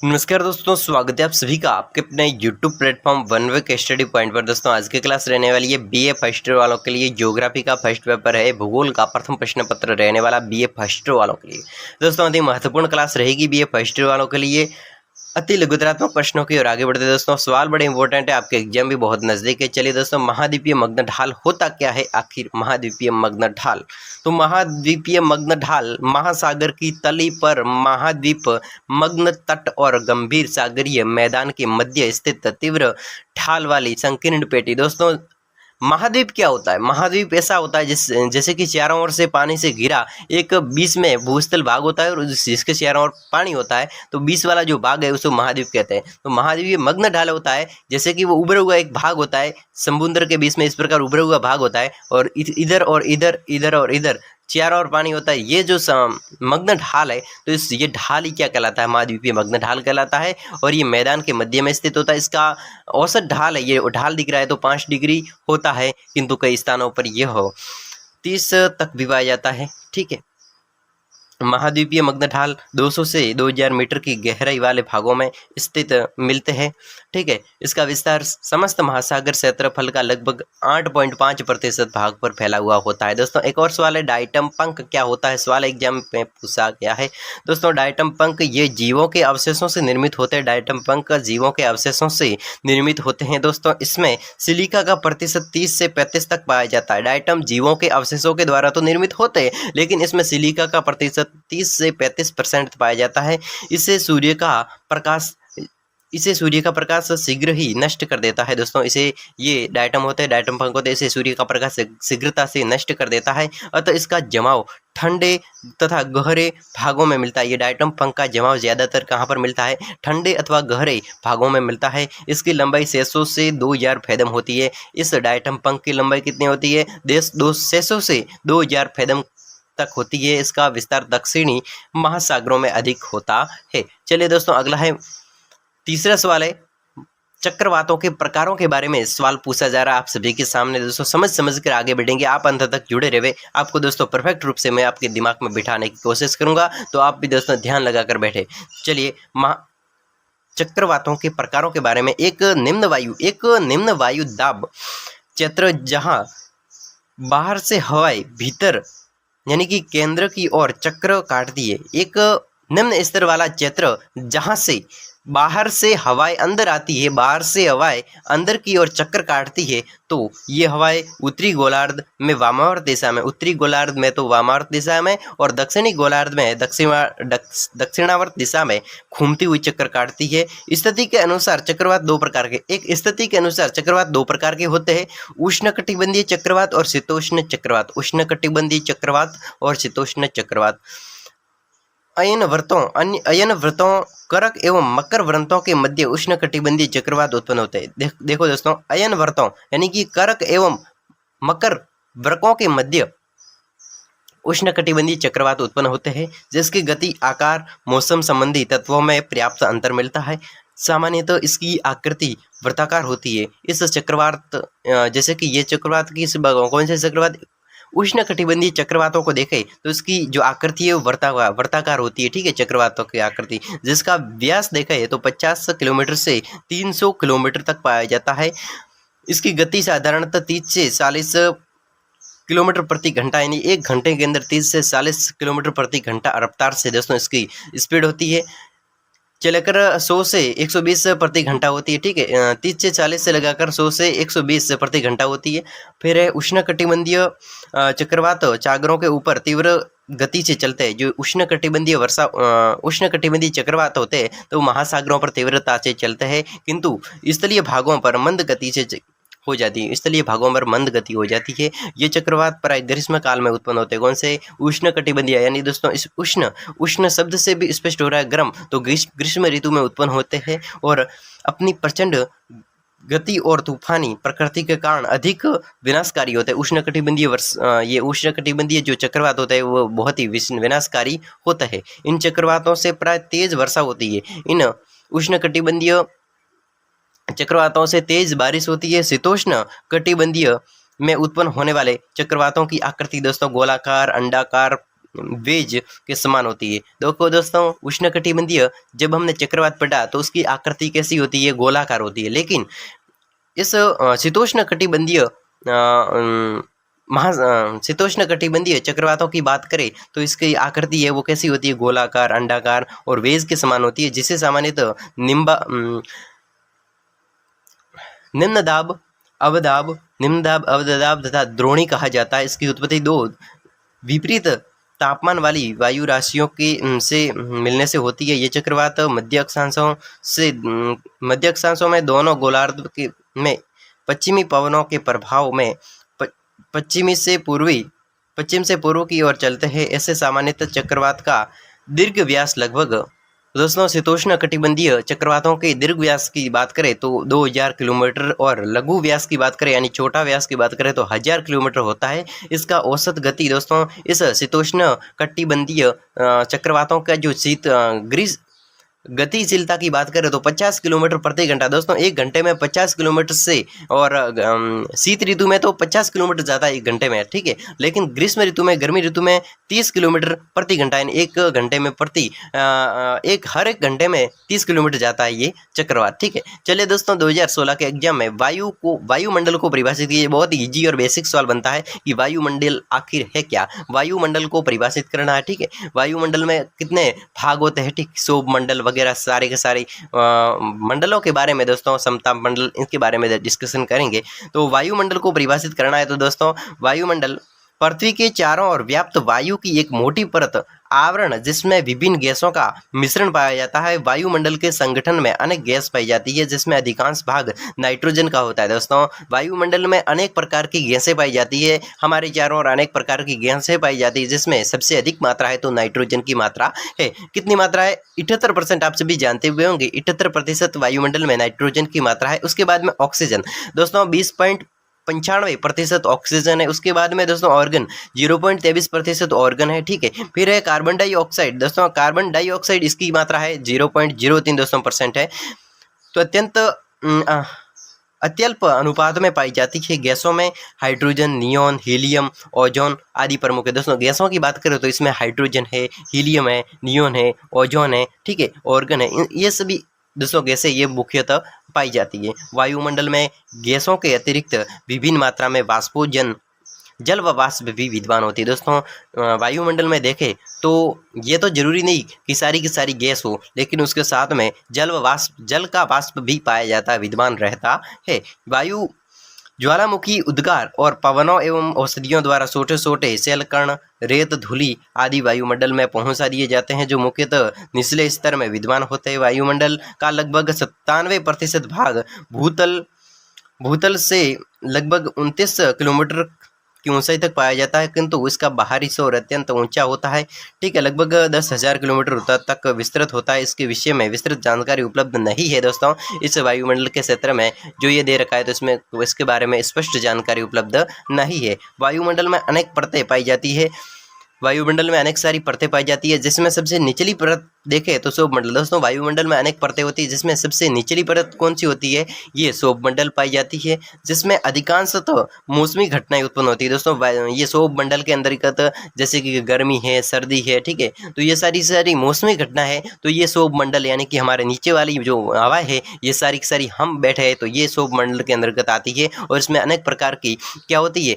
नमस्कार दोस्तों, स्वागत है आप सभी का आपके अपने YouTube प्लेटफॉर्म वन वे के स्टडी पॉइंट पर। दोस्तों आज की क्लास रहने वाली है बीए फर्स्ट ईयर वालों के लिए। ज्योग्राफी का फर्स्ट पेपर है, भूगोल का प्रथम प्रश्न पत्र रहने वाला बीए फर्स्ट ईयर वालों के लिए। दोस्तों अति महत्वपूर्ण क्लास रहेगी बीए फर्स्ट ईयर वालों के लिए, अति लघुतरात्मक प्रश्नों की ओर आगे बढ़ते दोस्तों। सवाल बड़े इंपॉर्टेंट है, आपके एग्जाम भी बहुत नजदीक है। चलिए दोस्तों, महाद्वीपीय मग्न ढाल होता क्या है आखिर? महाद्वीपीय मग्न ढाल, तो महाद्वीपीय मग्न ढाल महासागर की तली पर महाद्वीप मग्न तट और गंभीर सागरीय मैदान के मध्य स्थित तीव्र ढाल वाली संकीर्ण पेटी। दोस्तों महाद्वीप क्या होता है? महाद्वीप ऐसा होता है जैसे कि चारों ओर से पानी से घिरा एक बीच में भूस्थल भाग होता है और जिसके चारों ओर पानी होता है, तो बीच वाला जो भाग है उसको महाद्वीप कहते हैं। तो महाद्वीप मग्न ढाल होता है जैसे कि वो उभरा हुआ एक भाग होता है समुद्र के बीच में, इस प्रकार उभरा हुआ भाग होता है और इधर और इधर, इधर और इधर चारों ओर पानी होता है। ये जो मग्न ढाल है, तो ये ढाल ही क्या कहलाता है? महाद्वीपीय मग्न ढाल कहलाता है। और ये मैदान के मध्य में स्थित होता है। इसका औसत ढाल है, ये ढाल दिख रहा है तो 5 डिग्री होता है, किंतु कई स्थानों पर यह 30 तक भी पाया जाता है। ठीक है, महाद्वीपीय मग्न ढाल 200 से 2000 मीटर की गहराई वाले भागों में स्थित मिलते हैं। ठीक है, इसका विस्तार समस्त महासागर क्षेत्रफल का लगभग 8.5% भाग पर फैला हुआ होता है। दोस्तों एक और सवाल है, डायटम पंख क्या होता है? सवाल एग्जाम में पूछा गया है। दोस्तों डायटम पंख ये जीवों के अवशेषों से निर्मित होते हैं। डायटम पंख जीवों के अवशेषों से निर्मित होते हैं। दोस्तों इसमें सिलिका का प्रतिशत 30 से 35 तक पाया जाता है। डायटम जीवों के अवशेषों के द्वारा तो निर्मित होते हैं, लेकिन इसमें सिलिका का प्रतिशत 30 से 35% पाया जाता है। इसे सूर्य का प्रकाश शीघ्र ही नष्ट कर देता है। दोस्तों ये डायटम होते हैं, डायटम पंख होते हैं, इसे सूर्य का प्रकाश शीघ्रता से नष्ट कर देता है। अतः इसका जमाव ठंडे तथा गहरे भागों में मिलता है। ये डायटम पंख का जमाव ज्यादातर कहाँ पर मिलता है? ठंडे अथवा गहरे भागों में मिलता है। इसकी लंबाई 600 से 2000 फैदम होती है। इस डायटम पंख की लंबाई कितनी होती है? 600 से 2000 फैदम तक होती है। इसका विस्तार दक्षिणी महासागरों में अधिक होता है। चलिए दोस्तों, अगला है तीसरा सवाल है, चक्रवातों के प्रकारों के बारे में सवाल पूछा जा रहा है आप सभी के सामने। दोस्तों समझ कर आगे बढ़ेंगे, आप अंत तक जुड़े रहे। आपको दोस्तों परफेक्ट रूप से मैं आपके दिमाग में बिठाने की कोशिश करूंगा, तो आप भी दोस्तों ध्यान लगाकर बैठे। चलिए, चक्रवातों के प्रकारों के बारे में, एक निम्न वायु दाब क्षेत्र जहां बाहर से हवाएं भीतर यानी कि केंद्र की ओर चक्र काटती है। एक निम्न स्तर वाला क्षेत्र जहां से बाहर से हवाएं अंदर आती है, बाहर से हवाएं अंदर की ओर चक्कर काटती है, तो ये हवाएं उत्तरी गोलार्ध में वामावर्त दिशा में, उत्तरी गोलार्ध में तो वामावर्त दिशा में, और दक्षिणी गोलार्ध में दक्षिणावर्त दिशा में घूमती हुई चक्कर काटती है। स्थिति के अनुसार चक्रवात दो प्रकार के, एक स्थिति के अनुसार चक्रवात दो प्रकार के होते हैं, उष्णकटिबंधीय चक्रवात और शीतोष्ण चक्रवात। उष्णकटिबंधीय चक्रवात और शीतोष्ण चक्रवात। अयन व्रतों करक एवं मकर व्रतों के मध्य उष्णकटिबंधीय चक्रवात उत्पन्न होते हैं। देखो दोस्तों, अयन व्रतों यानी कि करक एवं मकर व्रतों के मध्य उष्णकटिबंधीय चक्रवात उत्पन्न होते हैं, जिसकी गति, आकार, मौसम संबंधी तत्वों में पर्याप्त अंतर मिलता है। सामान्यतः इसकी आकृति वृत्ताकार होती है। इस चक्रवात जैसे कि ये चक्रवात की कौन से चक्रवात? उष्णकटिबंधीय चक्रवातों को देखें तो इसकी जो आकृति है वो वर्ताकार होती है। ठीक है, चक्रवातों की आकृति, जिसका व्यास देखें तो 50 किलोमीटर से 300 किलोमीटर तक पाया जाता है। इसकी गति साधारणतः 30 से 40 किलोमीटर प्रति घंटा, यानी 1 घंटे के अंदर 30 से 40 किलोमीटर प्रति घंटा रफ्तार से दोस्तों इसकी स्पीड होती है। चलकर 100 से 120 प्रति घंटा होती है। ठीक है, 30 से 40 से लगाकर 100 से 120 प्रति घंटा होती है। फिर है उष्णकटिबंधीय चक्रवात सागरों के ऊपर तीव्र गति से चलते हैं। जो उष्णकटिबंधीय चक्रवात होते हैं तो महासागरों पर तीव्रता से चलते हैं, किंतु स्थलीय भागों पर मंद गति से हो जाती है। स्थलीय भागों पर मंद गति हो जाती है। ये चक्रवात प्राय ग्रीष्म काल में उत्पन्न होते हैं। कौन से? उष्णकटिबंधीय, यानी दोस्तों इस उष्ण शब्द से भी स्पष्ट हो रहा है ग्रम, तो ग्रीष्म ऋतु में उत्पन्न होते हैं और अपनी प्रचंड गति और तूफानी प्रकृति के कारण अधिक विनाशकारी होते हैं। ये उष्णकटिबंधीय जो चक्रवात होता है वो बहुत ही विनाशकारी होता है। इन चक्रवातों से प्राय तेज वर्षा होती है। इन उष्णकटिबंधीय चक्रवातों से तेज बारिश होती है। शीतोष्ण कटिबंधीय में उत्पन्न होने वाले चक्रवातों की आकृति दोस्तों गोलाकार, अंडाकार, वेज के समान होती है। देखो दोस्तों, उष्णकटिबंधीय जब हमने चक्रवात पढ़ा तो उसकी आकृति कैसी होती है, गोलाकार होती है। लेकिन इस शीतोष्ण कटिबंधीय शीतोष्ण कटिबंधीय चक्रवातों की बात करें तो इसकी आकृति है वो कैसी होती है, गोलाकार, अंडाकार और वेज के समान होती है, जिसे सामान्यतः निम्न दाब, अवदाब, निम्न दाब, अवदाब तथा द्रोणी कहा जाता है। इसकी उत्पत्ति दो विपरीत तापमान वाली वायु राशियों के से मिलने से होती है। ये चक्रवात मध्य अक्षांशों में दोनों गोलार्ध के में पश्चिमी पवनों के प्रभाव में पश्चिम से पूर्व की ओर चलते हैं। ऐसे सामान्यतः चक्रवात का दीर्घ व्यास लगभग, दोस्तों शीतोष्ण कटिबंधीय चक्रवातों के दीर्घ व्यास की बात करें तो 2000 किलोमीटर और लघु व्यास की बात करें यानी छोटा व्यास की बात करें तो 1000 किलोमीटर होता है। इसका औसत गति दोस्तों इस शीतोष्ण कटिबंधीय चक्रवातों का जो गतिशीलता की बात करें तो 50 किलोमीटर प्रति घंटा। दोस्तों एक घंटे में 50 किलोमीटर से, और शीत ऋतु में तो 50 किलोमीटर ज़्यादा एक घंटे में, ठीक है। लेकिन ग्रीष्म ऋतु में, गर्मी ऋतु में 30 किलोमीटर प्रति घंटा, यानी एक घंटे में हर एक घंटे में 30 किलोमीटर जाता है ये चक्रवात, ठीक है। चलिए दोस्तों, 2016 के एग्जाम में वायुमंडल को परिभाषित किया। बहुत ईजी और बेसिक सवाल बनता है कि वायुमंडल आखिर है क्या। वायुमंडल को परिभाषित करना है, ठीक है। वायुमंडल में कितने भाग होते हैं, ठीक, शोभ मंडल वगैरह सारे के सारे मंडलों के बारे में दोस्तों, समताप मंडल, इनके बारे में डिस्कशन करेंगे। तो वायुमंडल को परिभाषित करना है तो दोस्तों, वायुमंडल पृथ्वी के चारों ओर व्याप्त वायु की एक मोटी परत आवरण जिसमें विभिन्न गैसों का मिश्रण पाया जाता है। वायुमंडल के संगठन में अनेक गैस पाई जाती है जिसमें अधिकांश भाग नाइट्रोजन का होता है। दोस्तों वायुमंडल में अनेक प्रकार की गैसें पाई जाती है, हमारे चारों ओर अनेक प्रकार की गैसें पाई जाती है जिसमें सबसे अधिक मात्रा है तो नाइट्रोजन की मात्रा है। कितनी मात्रा है? 78%। आप सभी जानते हुए होंगे 78% वायुमंडल में नाइट्रोजन की मात्रा है। उसके बाद में ऑक्सीजन दोस्तों 20.95% ऑक्सीजन है। उसके बाद में दोस्तों ऑर्गन 0.23% ऑर्गन है, ठीक है। फिर है कार्बन डाइऑक्साइड। दोस्तों कार्बन डाइऑक्साइड इसकी मात्रा है 0.03 दोस्तों % है। तो अत्यल्प अनुपात में पाई जाती है। गैसों में हाइड्रोजन, नियोन, हीलियम, ओजोन आदि प्रमुख है। दोस्तों गैसों की बात करें तो इसमें हाइड्रोजन है, हीलियम है, नियोन है, ओजोन है, ठीक है, ऑर्गन है। ये सभी दोस्तों गैसें ये मुख्यतः पाई जाती है। वायुमंडल में गैसों के अतिरिक्त विभिन्न मात्रा में वाष्पोजन, जल व वाष्प भी विद्यमान होती है। दोस्तों वायुमंडल में देखें तो ये तो जरूरी नहीं कि सारी की सारी गैस हो, लेकिन उसके साथ में जल का वाष्प भी पाया जाता है, विद्यमान रहता है। वायु ज्वालामुखी उद्गार और पवनों एवं औषधियों द्वारा छोटे छोटे सेल कण, रेत, धूलि आदि वायुमंडल में पहुंचा दिए जाते हैं जो मुख्यतः निचले स्तर में विद्यमान होते हैं। वायुमंडल का लगभग 97% भाग भूतल से लगभग 29 किलोमीटर की ऊंचाई तक पाया जाता है, किंतु इसका बाहरी छोर अत्यंत ऊंचा होता है, ठीक है, लगभग 10,000 किलोमीटर तक विस्तृत होता है। इसके विषय में विस्तृत जानकारी उपलब्ध नहीं है दोस्तों। इस वायुमंडल के क्षेत्र में जो ये दे रखा है तो इसमें इसके बारे में स्पष्ट जानकारी उपलब्ध नहीं है। वायुमंडल में अनेक परतें पाई जाती है। वायुमंडल में अनेक सारी परतें पाई जाती है जिसमें सबसे निचली परत देखें तो शोभ मंडल। दोस्तों वायुमंडल में अनेक परतें होती है जिसमें सबसे निचली परत कौन सी होती है? ये शोभ मंडल पाई जाती है जिसमें अधिकांशतः मौसमी घटनाएं उत्पन्न होती है। दोस्तों ये शोभ मंडल के अंतर्गत जैसे कि गर्मी है, सर्दी है, ठीक है, तो ये सारी मौसमी घटना है। तो ये शोभ मंडल यानी कि हमारे नीचे वाली जो हवा है ये सारी की सारी हम बैठे हैं तो ये शोभ मंडल के अंतर्गत आती है और इसमें अनेक प्रकार की क्या होती है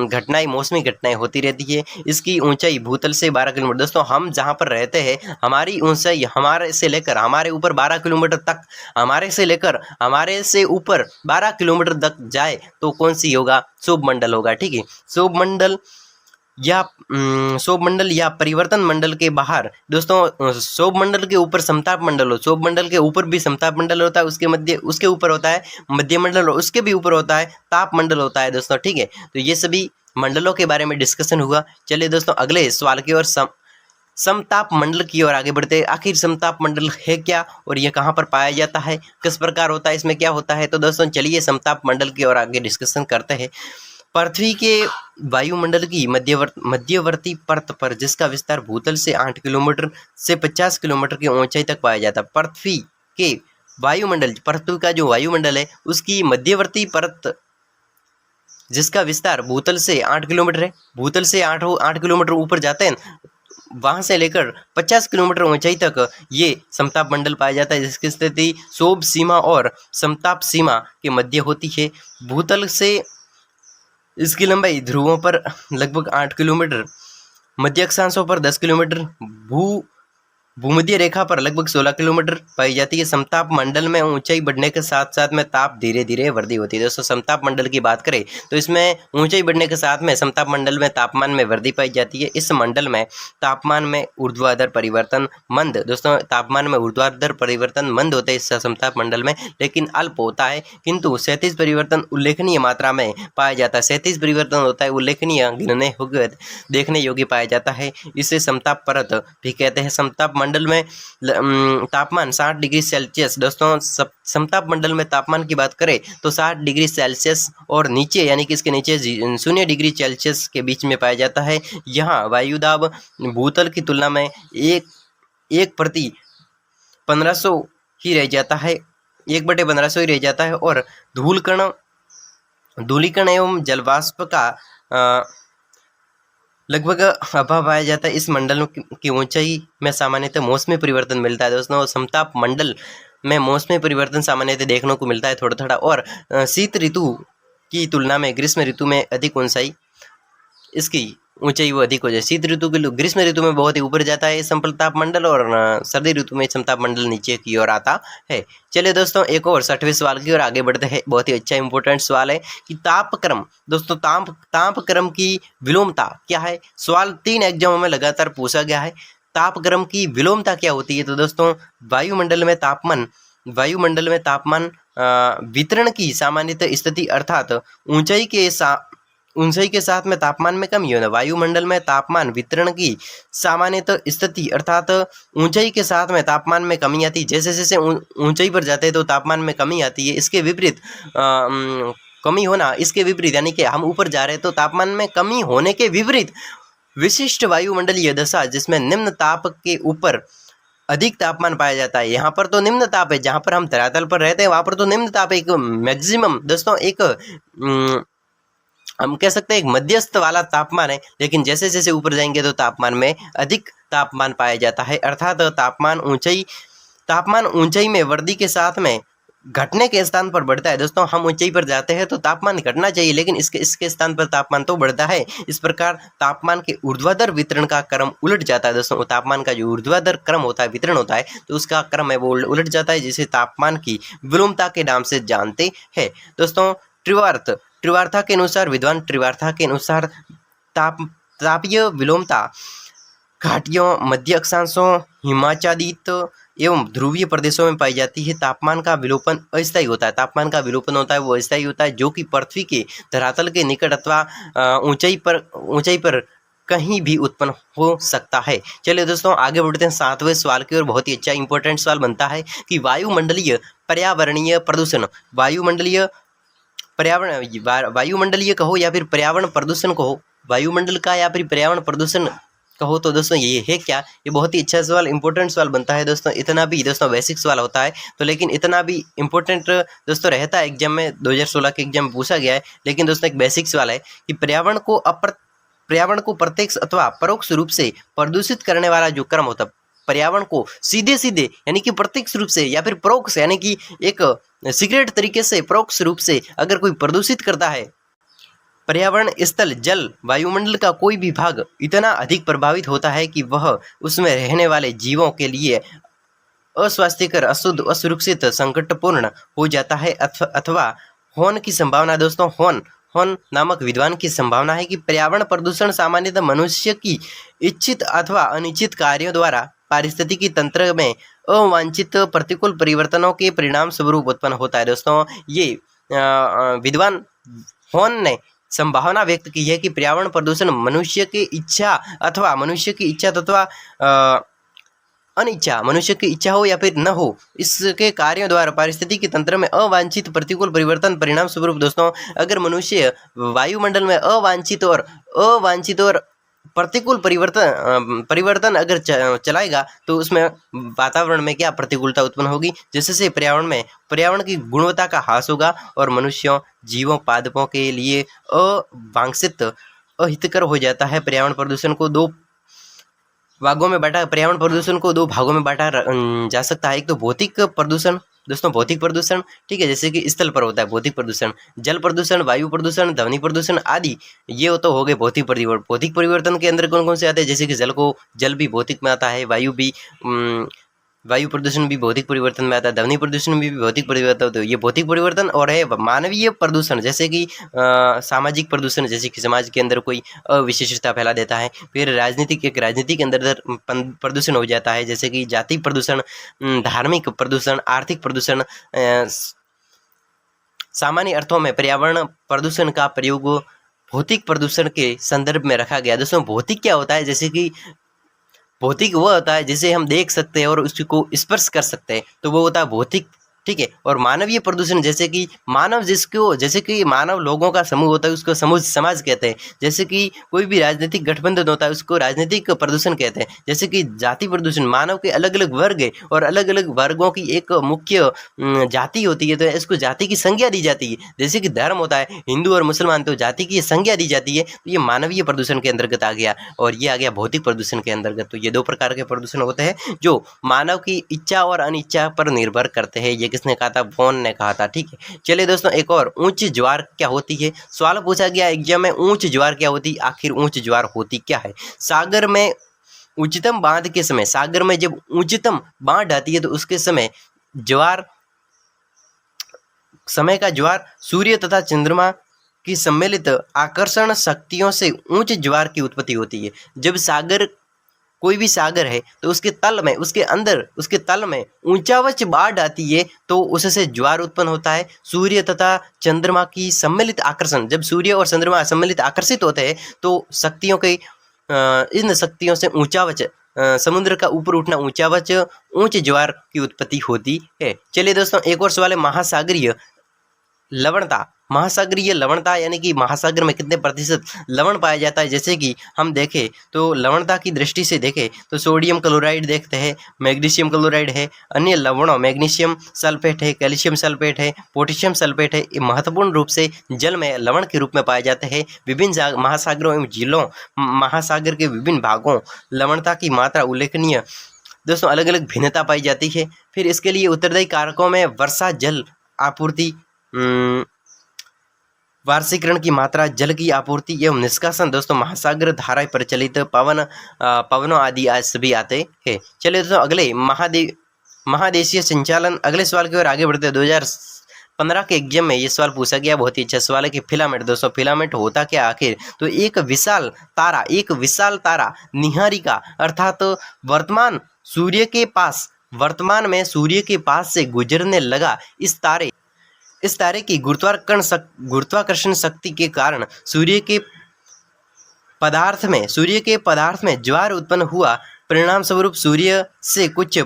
घटनाएं, मौसमी घटनाएं होती रहती है। इसकी ऊंचाई भूतल से 12 किलोमीटर। दोस्तों हम जहाँ पर रहते हैं हमारी ऊंचाई हमारे से लेकर हमारे ऊपर 12 किलोमीटर तक, हमारे से ऊपर 12 किलोमीटर तक जाए तो कौन सी होगा? शोभ मंडल होगा, ठीक है। शोभ मंडल या परिवर्तन मंडल के बाहर दोस्तों शोभ मंडल के ऊपर समताप मंडल हो, शोभ मंडल के ऊपर भी समताप मंडल होता है, उसके ऊपर होता है मध्य मंडल, उसके भी ऊपर होता है ताप मंडल होता है दोस्तों, ठीक है। तो ये सभी मंडलों के बारे में डिस्कशन हुआ। चलिए दोस्तों अगले सवाल की ओर समताप मंडल की ओर आगे बढ़ते हैं। आखिर समताप मंडल है क्या और ये कहाँ पर पाया जाता है, किस प्रकार होता है, इसमें क्या होता है? तो दोस्तों चलिए समताप मंडल की ओर आगे डिस्कशन करते हैं। पृथ्वी के वायुमंडल की मध्यवर्ती परत पर जिसका विस्तार भूतल से 8 किलोमीटर से 50 किलोमीटर की ऊंचाई तक पाया जाता है। पृथ्वी का जो वायुमंडल है उसकी मध्यवर्ती परत जिसका विस्तार भूतल से 8 किलोमीटर है। भूतल से 8 किलोमीटर ऊपर जाते हैं, वहाँ से लेकर 50 किलोमीटर ऊंचाई तक ये समताप मंडल पाया जाता है, जिसकी स्थिति क्षोभ सीमा और समताप सीमा के मध्य होती है। भूतल से इसकी लंबाई ध्रुवों पर लगभग 8 किलोमीटर, मध्य अक्षांशों पर 10 किलोमीटर, भूमध्य रेखा पर लगभग 16 किलोमीटर पाई जाती है। समताप मंडल में ऊंचाई बढ़ने के साथ साथ में ताप धीरे धीरे वृद्धि होती है। दोस्तों समताप मंडल की बात करें तो इसमें ऊंचाई बढ़ने के साथ में समताप मंडल में तापमान में वृद्धि पाई जाती है। इस मंडल में तापमान में ऊर्ध्वाधर परिवर्तन मंद, दोस्तों तापमान में ऊर्ध्वाधर परिवर्तन मंद होते हैं इस समताप मंडल में, लेकिन अल्प होता है, किंतु क्षैतिज परिवर्तन उल्लेखनीय मात्रा में पाया जाता है। क्षैतिज परिवर्तन होता है उल्लेखनीय, गिनने योग्य, देखने योग्य पाया जाता है। इसे समताप परत भी कहते हैं। समताप मंडल में तापमान 60 डिग्री सेल्सियस, दोस्तों समताप मंडल में तापमान की बात करें तो 60 डिग्री सेल्सियस और नीचे यानी कि इसके नीचे 0 डिग्री सेल्सियस के बीच में पाया जाता है। यहाँ वायुदाब भूतल की तुलना में 1/1500 ही रह जाता है, 1/1500 ही रह जाता है। और धूलिकण एवं जलवाष्प का लगभग अभाव पाया जाता है। इस मंडल की ऊंचाई में सामान्यतः मौसमी परिवर्तन मिलता है। दोस्तों समताप मंडल में मौसमी परिवर्तन सामान्यतः देखने को मिलता है थोड़ा थोड़ा, और शीत ऋतु की तुलना में ग्रीष्म ऋतु में अधिक इसकी ऊंचाई वो अधिक हो जाए। शीत ऋतु के ग्रीष्म ऋतु में बहुत ही ऊपर जाता है समताप मंडल, और सर्दी ऋतु में समताप मंडल नीचे की ओर आता है। चलिए दोस्तों एक और 60वें सवाल की ओर आगे बढ़ते हैं। बहुत ही अच्छा इंपॉर्टेंट सवाल है कि तापक्रम, दोस्तों तापक्रम की विलोमता क्या है। सवाल 3 एग्जामों में लगातार पूछा गया है। तापक्रम की विलोमता क्या होती है। तो दोस्तों वायुमंडल में तापमान वितरण की सामान्यतः स्थिति, अर्थात ऊंचाई के साथ में तापमान में कमी होना। वायुमंडल में तापमान वितरण की सामान्यतः स्थिति, अर्थात ऊंचाई के साथ में तापमान में कमी आती है। जैसे जैसे ऊंचाई पर जाते हैं तो तापमान में कमी आती है। इसके विपरीत कमी होना, इसके विपरीत यानी कि हम ऊपर जा रहे हैं तो तापमान में कमी होने के विपरीत विशिष्ट वायुमंडलीय दशा, जिसमें निम्न ताप के ऊपर अधिक तापमान पाया जाता है। यहाँ पर तो निम्न ताप है, जहाँ पर हम धरातल पर रहते हैं वहाँ पर तो निम्न ताप एक मैक्सिमम, दोस्तों एक हम कह सकते हैं एक मध्यस्थ वाला तापमान है, लेकिन जैसे जैसे ऊपर जाएंगे तो तापमान में अधिक तापमान पाया जाता है। अर्थात तापमान ऊंचाई में वृद्धि के साथ में घटने के स्थान पर बढ़ता है। दोस्तों हम ऊंचाई पर जाते हैं तो तापमान घटना चाहिए, लेकिन इसके स्थान पर तापमान तो बढ़ता है। इस प्रकार तापमान के ऊर्ध्वाधर वितरण का क्रम उलट जाता है। दोस्तों तापमान का जो ऊर्ध्वाधर क्रम होता है, वितरण होता है, तो उसका क्रम है वो उलट जाता है, जिसे तापमान की विलोमता के नाम से जानते हैं। दोस्तों त्रिवार्था के अनुसार, विद्वान त्रिवार्था के अनुसार तापीय विलोमता घाटियों, मध्य अक्षांशों, हिमाच्छादित एवं ध्रुवीय प्रदेशों में पाई जाती है। तापमान का विलोपन अस्थायी होता है। तापमान का विलोपन होता है वो अस्थायी होता है, जो कि पृथ्वी के धरातल के निकट अथवा ऊंचाई पर कहीं भी उत्पन्न हो सकता है। चलिए दोस्तों आगे बढ़ते हैं 7वें सवाल की ओर। बहुत ही अच्छा इंपॉर्टेंट सवाल बनता है कि वायुमंडलीय पर्यावरणीय प्रदूषण, वायुमंडलीय कहो या फिर पर्यावरण प्रदूषण कहो, वायुमंडल का या फिर पर्यावरण प्रदूषण कहो, तो दोस्तों ये है क्या। ये बहुत ही अच्छा सवाल, इंपॉर्टेंट सवाल बनता है दोस्तों। इतना भी दोस्तों बेसिक सवाल होता है तो, लेकिन इतना भी इंपॉर्टेंट दोस्तों रहता है एग्जाम में, 2016 के एग्जाम में पूछा गया है। लेकिन दोस्तों एक बेसिक सवाल है कि पर्यावरण को प्रत्यक्ष अथवा परोक्ष रूप से प्रदूषित करने वाला जो क्रम होता है, पर्यावरण को सीधे यानी कि प्रत्यक्ष रूप से या फिर परोक्ष यानी कि एक सीक्रेट तरीके से, परोक्ष रूप से अगर कोई प्रदूषित करता है, पर्यावरण स्थल, जल, वायुमंडल का कोई भी भाग इतना अधिक प्रभावित होता है कि वह उसमें रहने वाले जीवों के लिए अस्वास्थ्यकर, अशुद्ध, असुरक्षित, संकटपूर्ण हो जाता है अथवा होने की संभावना। दोस्तों होन नामक विद्वान की संभावना है कि पर्यावरण प्रदूषण सामान्यतः मनुष्य की इच्छित अथवा अनिच्छित कार्यों द्वारा पारिस्थितिकी तंत्र में अवांछित प्रतिकूल परिवर्तनों के परिणाम स्वरूप उत्पन्न होता है। दोस्तों ये विद्वान होन ने संभावना व्यक्त की है कि पर्यावरण प्रदूषण मनुष्य की इच्छा तथा अनिच्छा, मनुष्य की इच्छा हो या फिर न हो, इसके कार्यों द्वारा पारिस्थितिकी तंत्र में अवांछित प्रतिकूल परिवर्तन परिणाम स्वरूप। दोस्तों अगर मनुष्य वायुमंडल में अवांछित और प्रतिकूल परिवर्तन अगर चलाएगा तो उसमें वातावरण में क्या प्रतिकूलता उत्पन्न होगी, जिससे पर्यावरण की गुणवत्ता का ह्रास होगा और मनुष्यों, जीवों, पादपों के लिए अवांछित अहितकर हो जाता है। पर्यावरण प्रदूषण को दो भागों में बांटा जा सकता है। एक तो भौतिक प्रदूषण, दोस्तों भौतिक प्रदूषण, ठीक है, जैसे कि स्थल पर होता है भौतिक प्रदूषण, जल प्रदूषण, वायु प्रदूषण, ध्वनि प्रदूषण आदि, ये तो हो गए भौतिक परिवर्तन के अंदर कौन कौन से आते हैं, जैसे कि जल भी भौतिक में आता है, वायु प्रदूषण भी भौतिक परिवर्तन में आता है, ध्वनि प्रदूषण भी भौतिक परिवर्तन होता है। ये भौतिक परिवर्तन और है मानवीय प्रदूषण, जैसे कि सामाजिक प्रदूषण, जैसे कि समाज के अंदर कोई अविशिष्टता फैला देता है। फिर राजनीति के अंदर प्रदूषण हो जाता है, जैसे कि जाति प्रदूषण, धार्मिक प्रदूषण, आर्थिक प्रदूषण। सामान्य अर्थों में पर्यावरण प्रदूषण का प्रयोग भौतिक प्रदूषण के संदर्भ में रखा गया। दोस्तों भौतिक क्या होता है, जैसे कि भौतिक वो होता है जिसे हम देख सकते हैं और उसको स्पर्श कर सकते हैं, तो वो होता है भौतिक, ठीक है। और मानवीय प्रदूषण, जैसे कि मानव लोगों का समूह होता है, उसको समूह समाज कहते हैं। जैसे कि कोई भी राजनीतिक गठबंधन होता है, उसको राजनीतिक प्रदूषण कहते हैं। जैसे कि जाति प्रदूषण, मानव के अलग अलग वर्ग है और अलग अलग वर्गों की एक मुख्य जाति होती है, तो इसको जाति की संज्ञा दी जाती है। जैसे कि धर्म होता है, हिंदू और मुसलमान, तो जाति की संज्ञा दी जाती है, तो ये मानवीय प्रदूषण के अंतर्गत आ गया। और ये आ गया भौतिक प्रदूषण के अंतर्गत। तो ये दो प्रकार के प्रदूषण होते हैं जो मानव की इच्छा और अनिच्छा पर निर्भर करते हैं। ये किसने कहा था, वॉन ने कहा था, ठीक है। चलिए दोस्तों, एक और, ऊंच ज्वार क्या होती है, सवाल पूछा गया एग्जाम में, ऊंच ज्वार क्या होती है। आखिर ऊंच ज्वार होती क्या है। सागर में उच्चतम बांध के समय, सागर में जब उच्चतम बांध आती है तो उसके समय का ज्वार सूर्य तथा चंद्रमा की सम्मिलित आकर्षण शक्तियों से ऊंच ज्वार की उत्पत्ति होती है। जब कोई भी सागर है तो उसके तल में ऊंचावच बाढ़ आती है तो उससे ज्वार उत्पन्न होता है। सूर्य तथा चंद्रमा की सम्मिलित आकर्षण, जब सूर्य और चंद्रमा सम्मिलित आकर्षित होते हैं तो इन शक्तियों से ऊंचावच, समुद्र का ऊपर उठना ऊंचावच, ऊंच ज्वार की उत्पत्ति होती है। चलिए दोस्तों, एक और सवाल है, महासागरीय लवणता यानी कि महासागर में कितने प्रतिशत लवण पाया जाता है। जैसे कि हम देखें तो लवणता की दृष्टि से देखें तो सोडियम क्लोराइड देखते हैं, मैग्नीशियम क्लोराइड है, अन्य लवणों मैग्नीशियम सल्फेट है, कैल्शियम सल्फेट है, पोटेशियम सल्फेट है, ये महत्वपूर्ण रूप से जल में लवण के रूप में पाए जाते हैं। विभिन्न महासागरों एवं झीलों, महासागर के विभिन्न भागों लवणता की मात्रा उल्लेखनीय दोस्तों अलग अलग भिन्नता पाई जाती है। फिर इसके लिए उत्तरदायी कारकों में वर्षा जल आपूर्ति, वार्षिकरण की मात्रा, जल की आपूर्ति एवं निष्कासन, दोस्तों महासागर धाराएं प्रचलित, पवनों आदि आज सभी आते हैं। चलिए दोस्तों, अगले महादेशीय संचालन, अगले सवाल की ओर आगे बढ़ते हैं। 2015 के एग्जाम में ये सवाल पूछा गया, बहुत ही अच्छा सवाल है कि फिलामेंट, दोस्तों फिलामेंट होता क्या आखिर। तो एक विशाल तारा निहारिका, अर्थात वर्तमान में सूर्य के पास से गुजरने लगा इस तारे की गुरुत्वाकर्षण शक्ति के कारण सूर्य के पदार्थ में ज्वार उत्पन्न हुआ। परिणाम स्वरूप सूर्य से कुछ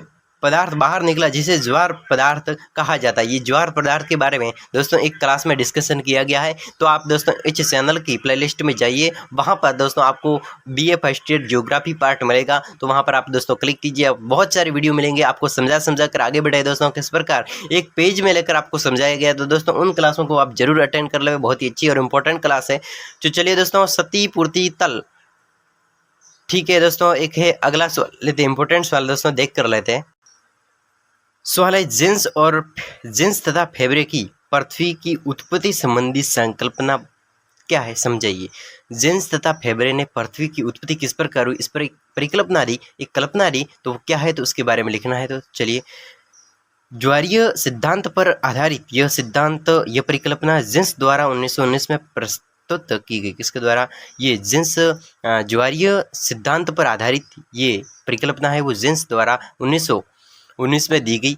पदार्थ बाहर निकला, जिसे ज्वार पदार्थ कहा जाता है। ये ज्वार पदार्थ के बारे में दोस्तों एक क्लास में डिस्कशन किया गया है, तो आप दोस्तों इस चैनल की प्लेलिस्ट में जाइए, वहाँ पर दोस्तों आपको BA first year geography part मिलेगा, तो वहाँ पर आप दोस्तों क्लिक कीजिए, बहुत सारे वीडियो मिलेंगे आपको समझा कर आगे बढ़ाए दोस्तों किस प्रकार एक पेज में लेकर आपको समझाया गया। तो दोस्तों उन क्लासों को आप जरूर अटेंड कर ले, बहुत ही अच्छी और इंपॉर्टेंट क्लास है। तो चलिए दोस्तों, सती पूर्ति तल, ठीक है दोस्तों, एक है अगला सवाल लेते हैं, इंपॉर्टेंट सवाल दोस्तों देख कर लेते हैं। सवाल है, जिन्स तथा फेबरे की पृथ्वी की उत्पत्ति संबंधी संकल्पना क्या है, समझाइए। जिन्स तथा फेबरे ने पृथ्वी की उत्पत्ति किस प्रकार हुई, इस पर एक परिकल्पना दी, एक कल्पना दी, तो क्या है, तो उसके बारे में लिखना है। तो चलिए, ज्वारीय सिद्धांत पर आधारित यह परिकल्पना जिन्स द्वारा 1919 में प्रस्तुत की गई। किसके द्वारा, ये जिन्स, ज्वारीय सिद्धांत पर आधारित ये परिकल्पना है वो जिन्स द्वारा 1919 में दी गई।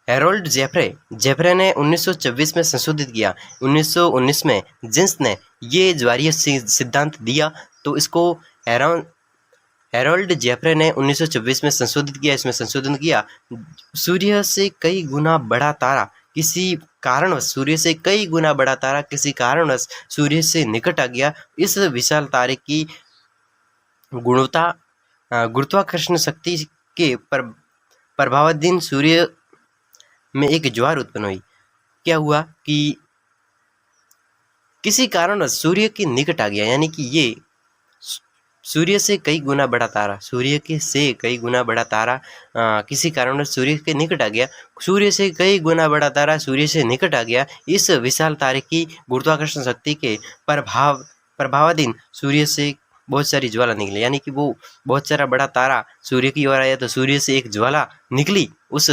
हेरोल्ड जेफ्रे ने 1924 में संशोधित किया। 1919 में जिन्स ने ये ज्वारीय सिद्धांत दिया, तो इसको हेरोल्ड जेफ्रे ने 1924 में संशोधित किया। इसमें संशोधन किया, सूर्य से कई गुना बड़ा तारा किसी कारणवश सूर्य से कई गुना बड़ा तारा किसी कारणवश सूर्य से निकट आ गया। इस विशाल तारे की गुरुत्वाकर्षण शक्ति के प्रभावाधीन सूर्य में एक ज्वार उत्पन्न हुई। क्या हुआ कि किसी कारणवश सूर्य के निकट आ गया, यानी कि ये सूर्य से कई गुना बड़ा तारा, सूर्य के से कई गुना बड़ा तारा किसी कारणवश सूर्य के निकट आ गया। सूर्य से कई गुना बड़ा तारा सूर्य से निकट आ गया। इस विशाल तारे की गुरुत्वाकर्षण शक्ति के प्रभावाधीन सूर्य से बहुत सारी ज्वाला निकली, यानी कि वो बहुत सारा बड़ा तारा सूर्य की ओर आया तो सूर्य से एक ज्वाला निकली उस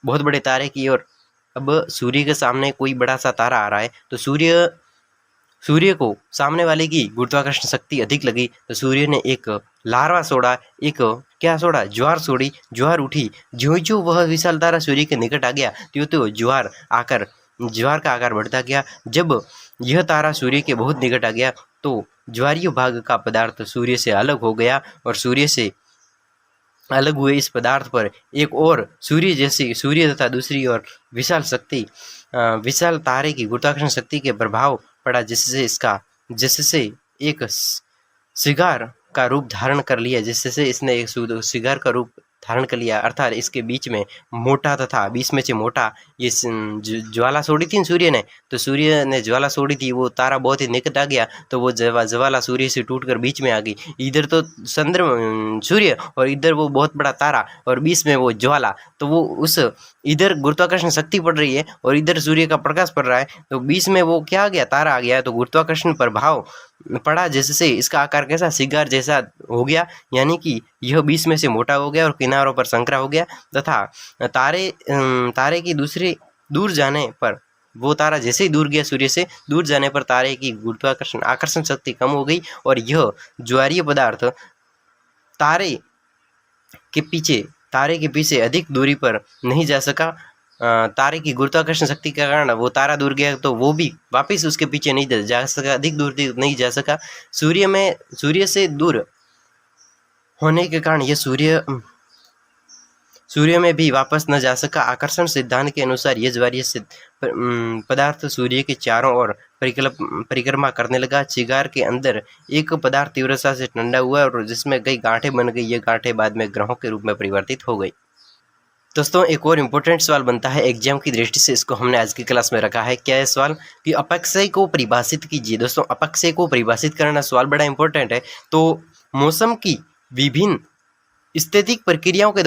बहुत बड़े तारे की ओर। अब सूर्य के सामने कोई बड़ा सा तारा आ रहा है तो सूर्य को सामने वाले की गुरुत्वाकर्षण शक्ति अधिक लगी तो सूर्य ने एक लार्वा छोड़ा, एक क्या छोड़ा, ज्वार छोड़ी। ज्वार उठी, जो वह विशाल तारा सूर्य के निकट आ गया तो ज्वार का आकार बढ़ता गया। जब यह तारा सूर्य के बहुत निकट आ गया तो ज्वारीय भाग का पदार्थ सूर्य से अलग हो गया और सूर्य से अलग हुए इस पदार्थ पर एक और सूर्य तथा दूसरी ओर विशाल तारे की गुरुत्वाकर्षण शक्ति के प्रभाव पड़ा, जिससे एक सिगार का रूप धारण कर लिया, जिससे इसने एक सिगार का रूप धारण कर लिया, अर्थात इसके बीच में मोटा तथा बीच में से मोटा ये ज्वाला छोड़ी थी सूर्य ने, तो सूर्य ने ज्वाला छोड़ी थी, वो तारा बहुत ही निकट आ गया तो वो ज्वाला सूर्य से टूटकर बीच में आ गई। इधर तो सूर्य और इधर वो बहुत बड़ा तारा और बीच में वो ज्वाला, तो वो उस इधर गुरुत्वाकर्षण शक्ति पड़ रही है और इधर सूर्य का प्रकाश पड़ रहा है तो बीच में वो क्या आ गया, तारा आ गया, तो गुरुत्वाकर्षण प्रभाव पड़ा जिससे इसका आकार कैसा, सिगार जैसा हो गया, यानी कि यह बीच में से मोटा हो गया और किनारों पर संकरा हो गया तथा तारे की दूसरे दूर जाने पर वो तारा जैसे ही दूर गया सूर्य से, दूर जाने पर तारे की गुरुत्वाकर्षण आकर्षण शक्ति कम हो गई और यह ज्वारीय पदार्थ तारे के पीछे अधिक दूरी पर नहीं जा सका। तारे की गुरुत्वाकर्षण शक्ति के कारण वो तारा दूर गया तो वो भी वापस उसके पीछे नहीं जा सका, अधिक दूर नहीं जा सका। सूर्य से दूर होने के कारण यह सूर्य में भी वापस न जा सका। आकर्षण सिद्धांत के अनुसार यह ज्वारीय पदार्थ सूर्य के चारों ओर परिक्रमा करने लगा। चिगार के अंदर एक पदार्थ तीव्रता से ठंडा हुआ और जिसमें कई गांठें बन गई। ये गांठें बाद में ग्रहों के रूप में परिवर्तित हो गई। दोस्तों एक और इम्पोर्टेंट सवाल बनता है एग्जाम की दृष्टि से, इसको हमने आज की क्लास में रखा है। क्या है सवाल कि अपक्षय को परिभाषित कीजिए। दोस्तों अपक्षय को परिभाषित करना सवाल बड़ा इंपॉर्टेंट है। तो मौसम की विभिन्न स्थैतिक प्रक्रियाओं के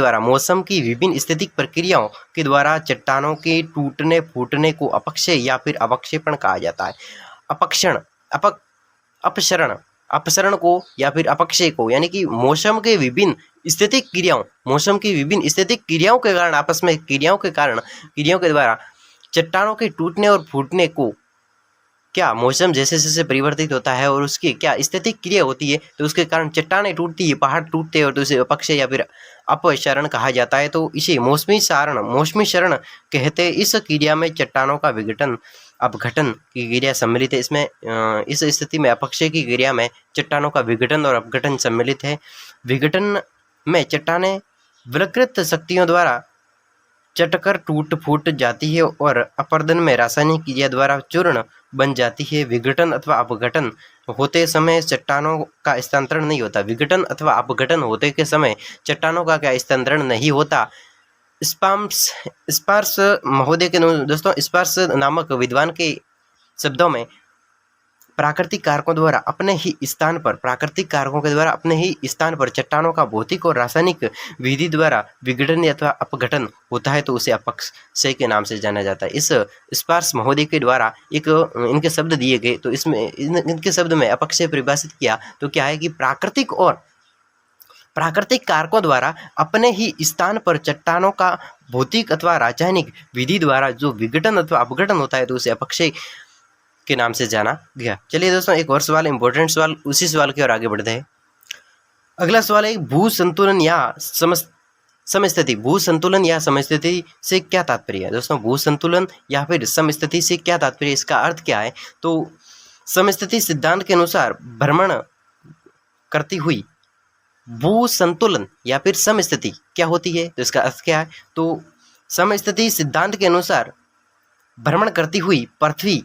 द्वारा चट्टानों के टूटने फूटने को अपक्षय या फिर अवक्षेपण कहा जाता है। अपसरण को या फिर अपक्षय को, यानी कि मौसम की विभिन्न स्थैतिक क्रियाओं के कारण आपस में क्रियाओं के द्वारा चट्टानों के टूटने और फूटने को क्या मौसम जैसे जैसे परिवर्तित होता है और उसकी क्या स्थैतिक क्रिया होती है तो उसके कारण चट्टानें टूटती है, पहाड़ टूटते हैं और तो उसे अपक्षय या फिर अपक्षरण कहा जाता है। तो इसे मौसमी क्षरण कहते हैं। इस क्रिया में चट्टानों का विघटन अपघटन की क्रिया सम्मिलित है। इसमें इस स्थिति में अपक्षय की क्रिया में चट्टानों का विघटन और अपघटन सम्मिलित है। विघटन में चट्टानें विकृत शक्तियों द्वारा चटकर टूट फूट जाती है और अपरदन में रासायनिक क्रिया द्वारा चूर्ण बन जाती है। विघटन अथवा अपघटन होते समय चट्टानों का स्थानांतरण नहीं होता। विघटन अथवा अपघटन होते के समय चट्टानों का क्या स्थानांतरण नहीं होता। स्पार्स महोदय के दोस्तों स्पार्स नामक विद्वान के शब्दों में प्राकृतिक कारकों के द्वारा अपने ही स्थान पर चट्टानों का भौतिक और रासायनिक विधि द्वारा विघटन अथवा अपघटन होता है तो उसे अपक्षय के नाम से जाना जाता है। इस स्पार्स महोदय के द्वारा एक इनके शब्द दिए गए तो इसमें इनके शब्द में अपक्षय परिभाषित किया तो क्या है कि प्राकृतिक कारकों द्वारा अपने ही स्थान पर चट्टानों का भौतिक अथवा रासायनिक विधि द्वारा जो विघटन अथवा अपघटन होता है तो उसे अपक्षय के नाम से जाना गया। चलिए दोस्तों एक और सवाल, इंपॉर्टेंट सवाल, उसी सवाल की ओर आगे बढ़ते हैं। अगला सवाल है भू संतुलन या समस्थिति। भू संतुलन या समस्थिति से क्या तात्पर्य है। दोस्तों भू संतुलन या फिर समस्थिति से क्या तात्पर्य, इसका अर्थ क्या है। तो समस्थिति सिद्धांत के अनुसार भ्रमण करती हुई भू संतुलन या फिर समस्थिति क्या होती है, तो इसका अर्थ क्या है। तो समस्थिति सिद्धांत के अनुसार भ्रमण करती हुई पृथ्वी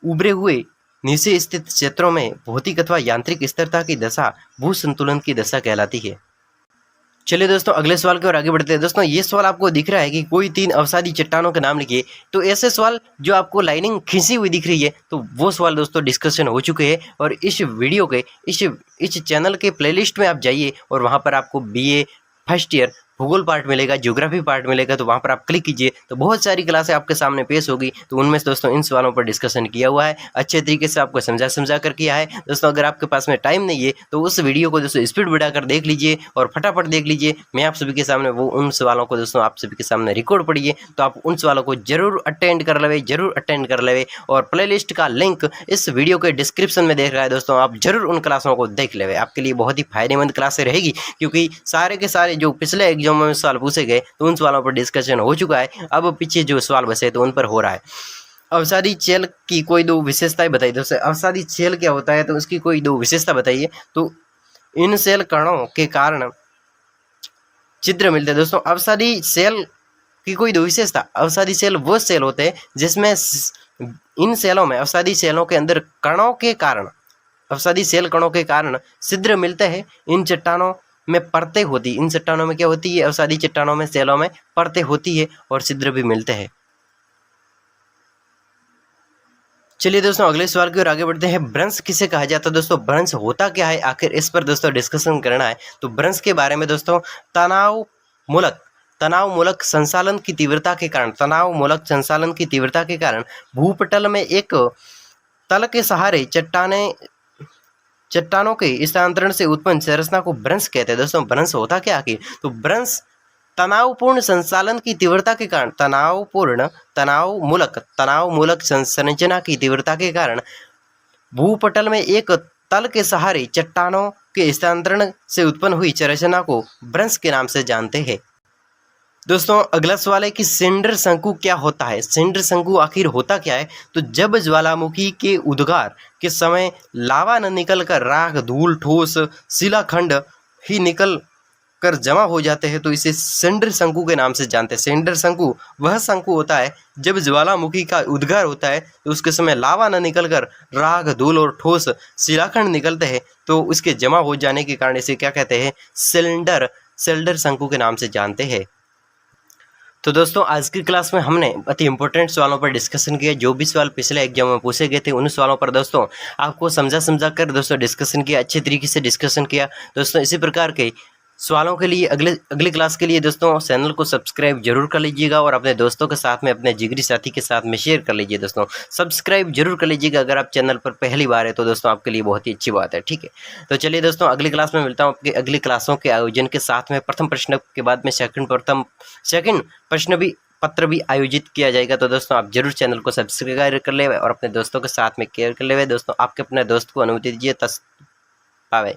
उभरे हुए नीचे स्थित क्षेत्रों में भौतिक अथवा यांत्रिक स्थिरता की दशा भू संतुलन की दशा कहलाती है। चलिए दोस्तों अगले सवाल की ओर आगे बढ़ते हैं। दोस्तों ये सवाल आपको दिख रहा है कि कोई 3 अवसादी चट्टानों के नाम लिखिए। तो ऐसे सवाल जो आपको लाइनिंग खींची हुई दिख रही है तो वो सवाल दोस्तों डिस्कशन हो चुके हैं और इस वीडियो के इस चैनल के प्लेलिस्ट में आप जाइए और वहाँ पर आपको BA फर्स्ट ईयर भूगोल पार्ट मिलेगा, ज्योग्राफी पार्ट मिलेगा। तो वहाँ पर आप क्लिक कीजिए तो बहुत सारी क्लासें आपके सामने पेश होगी। तो उनमें से दोस्तों इन सवालों पर डिस्कशन किया हुआ है, अच्छे तरीके से आपको समझा कर किया है। दोस्तों अगर आपके पास में टाइम नहीं है तो उस वीडियो को दोस्तों स्पीड बढ़ाकर देख लीजिए और फटाफट देख लीजिए। मैं आप सभी के सामने वो उन सवालों को दोस्तों आप सभी के सामने रिकॉर्ड पढ़िए। तो आप उन सवालों को जरूर अटेंड कर लेवे और प्लेलिस्ट का लिंक इस वीडियो के डिस्क्रिप्शन में देख रहा है दोस्तों, आप जरूर उन क्लासों को देख लेवे। आपके लिए बहुत ही फायदेमंद क्लासें रहेगी क्योंकि सारे के सारे जो पिछले एग्जाम में सवाल पूछे गए तो उन सवालों पर डिस्कशन हो चुका है। अब पीछे जो सवाल बचे तो उन पर हो रहा है। अवसादी छेल की कोई 2 विशेषताएं बताइए। दोस्तों अवसादी छेल क्या होता है तो उसकी कोई 2 विशेषता बताइए। तो इन सेल कणों के कारण छिद्र मिलते हैं। दोस्तों अवसादी सेल की कोई 2 विशेषता, अवसादी सेल वो सेल होते हैं जिसमें इन सेलों में अवसादी सेलों के अंदर कणों के कारण अवसादी सेल कणों के कारण छिद्र मिलते हैं। इन चट्टानों में परतें होती, इन चट्टानों में क्या होती है, अवसादी चट्टानों में सेलों में परतें होती है और छिद्र भी मिलते हैं। चलिए दोस्तों अगले सवाल की ओर आगे बढ़ते हैं। भ्रंश किसे कहा जाता है। दोस्तों भ्रंश होता क्या है, आखिर इस पर दोस्तों डिस्कशन करना है। तो भ्रंश के बारे में दोस्तों तनाव मूलक संचालन की तीव्रता के कारण भूपटल में एक तल के सहारे चट्टानों के स्थानांतरण से उत्पन्न संरचना को भ्रंश कहते हैं। दोस्तों भ्रंश होता क्या आखिर, तो भ्रंश तनावपूर्ण संचालन की तीव्रता के कारण तनाव मूलक संरचना की तीव्रता के कारण भूपटल में एक तल के सहारे चट्टानों के स्थानांतरण से उत्पन्न हुई संरचना को भ्रंश के नाम से जानते हैं। दोस्तों अगला सवाल है कि सिंडर शंकु क्या होता है। सिंडर शंकु आखिर होता क्या है, तो जब ज्वालामुखी के उद्गार के समय लावा न निकल कर राख, धूल, ठोस शिलाखंड ही निकल कर जमा हो जाते हैं तो इसे सिंडर शंकु के नाम से जानते हैं। सिंडर शंकु वह शंकु होता है जब ज्वालामुखी का उद्गार होता है तो उसके समय लावा न निकल कर राख, धूल और ठोस शिलाखंड निकलते हैं तो उसके जमा हो जाने के कारण इसे क्या कहते हैं, सिल्डर शंकु के नाम से जानते हैं। तो दोस्तों आज की क्लास में हमने अति इंपॉर्टेंट सवालों पर डिस्कशन किया। जो भी सवाल पिछले एग्जाम में पूछे गए थे उन सवालों पर दोस्तों आपको समझा कर दोस्तों डिस्कशन किया, अच्छे तरीके से डिस्कशन किया। दोस्तों इसी प्रकार के सवालों के लिए अगली क्लास के लिए दोस्तों चैनल को सब्सक्राइब जरूर कर लीजिएगा और अपने दोस्तों के साथ में, अपने जिगरी साथी के साथ में शेयर कर लीजिए। दोस्तों सब्सक्राइब जरूर कर लीजिएगा अगर आप चैनल पर पहली बार है तो दोस्तों आपके लिए बहुत ही अच्छी बात है। ठीक है, तो चलिए दोस्तों अगली क्लास में मिलता हूँ आपके अगली क्लासों के आयोजन के साथ में। प्रथम प्रश्न के बाद में सेकंड प्रश्न भी पत्र भी आयोजित किया जाएगा। तो दोस्तों आप जरूर चैनल को सब्सक्राइब कर ले और अपने दोस्तों के साथ में केयर कर ले। दोस्तों आपके अपने दोस्त को अनुमति दीजिए। पावे।